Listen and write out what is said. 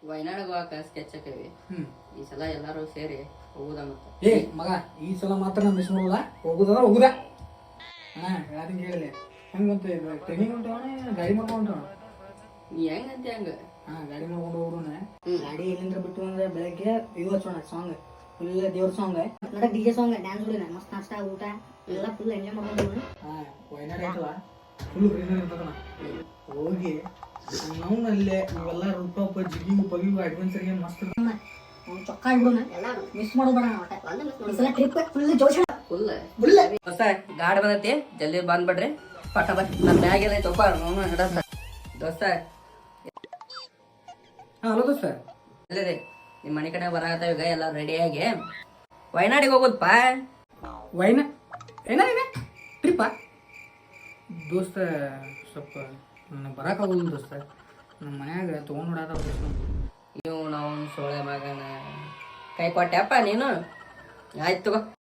ವಯನಾಡಿಗೆ ಹೋಗಕ ಸ್ಕೆಚ್ ಹಾಕೇವಿ. ಈ ಸಲ ಎಲ್ಲಾರು ಸೇರಿ ಹೋಗುದ ಮತ್ತೆ. ಏ ಮಗ, ಈ ಸಲ ಮಾತ್ರ ನಾ ಮಿಸ್ ಮಾಡಲ್ಲ. ಹೋಗುದ ಹೋಗುದ. ಯಾರಿಗೆ ಹೇಳಿಲ್ಲ. ಹೆಂಗ್ ಬಂತು ಟ್ರೈನಿಂಗ್ ಹೊಂಟವಣ, ಗಾಡಿ ಮಾಡ್ಕೊಂಡು ಹೊಂಟವಣ. ನೀ ಹೆಂಗಂತ ಹೆಂಗ? ಗಾಡಿ ಮಾಡ್ಕೊಂಡು ಹೋಗ್ರೋಣ. ಗಾಡಿ ಎಲ್ಲಿಂದ ಬಿಟ್ಟು ಅಂದ್ರೆ ಬೆಳಗ್ಗೆ ಇದು ಹಚ್ಚೋಣ ಸಾಂಗ್, ಫುಲ್ ದೇವ್ರ ಸಾಂಗ್, ನೋಡಕ್ ಡಿಜೆ ಸಾಂಗ್, ಡ್ಯಾನ್ಸ್ ಹೊಡಿನ, ಮಸ್ತ್ ನಾಷ್ಟ ಊಟ ಎಲ್ಲ ಫುಲ್ ಎಂಜಾಯ್ ಮಾಡ್ಕೊಂಡು ವಯನಾಡ್ ಐತಲ್ಲ ಫುಲ್ ಗ್ರೀನರಿ ಇರ್ತದಣ್ಣ. ಹೋಗಿ ನಾವಲ್ಲೇ ಇವೆಲ್ಲ ರೂಟಾಪ್ ಜಿಗಿಂಗ್ ಪಗಿಂಗ್ ಅಡ್ವೆಂಚರ್ಗೆ ಮಸ್ತ್ ಚೊಕ್ಕ ಆಗ್ಬಿಡೋಣ. ಎಲ್ಲಾರು ಮಿಸ್ ಮಾಡೋಬೇಡ. ಈ ಸಲ ಟ್ರಿಪ್ ಫುಲ್ ಜೋಶ್ ಫುಲ್ ದೋಸ್ತ ಗಾಡಿ ಬಂದೈತಿ, ಜಲ್ದಿ ಬಂದ್ಬಿಡ್ರಿ. ಪಟ ಬಟ್ ನನ್ನ ಬ್ಯಾಗ್ ಎಲ್ಲ ಚೊಪ್ಪ ಹಿಡತ್ತ ದೋಸ್ತ. ಹಲೋ ದೋಸ್ತ, ಇಲ್ಲ ರೀ ನಿಮ್ಮ ಮನೆ ಕಡೆ ಬರಾಕತ್ತಾವ ಈಗ ಎಲ್ಲ ರೆಡಿಯಾಗಿ ವಯನಾಡಿಗೆ ಹೋಗೋದಪ್ಪ. ಏನ ಟ್ರಿಪ್ಪ ದೋಸ್ತ? ಸ್ವಲ್ಪ ನನಗೆ ಬರೋಕ್ಕಾಗೋದಿಲ್ಲ ದೋಸ್ತ. ನಮ್ಮ ಮನ್ಯಾಗ ತೊಗೊಂಡು ಬಿಡಾದ ದೋಸ್ತ. ನೀವು ನಾವು ಸೊಳ್ಳೆ ಮಗನ ಕೈ ಕೊಟ್ಟೆಪ್ಪ ನೀನು. ಆಯ್ತು ತಗೋ.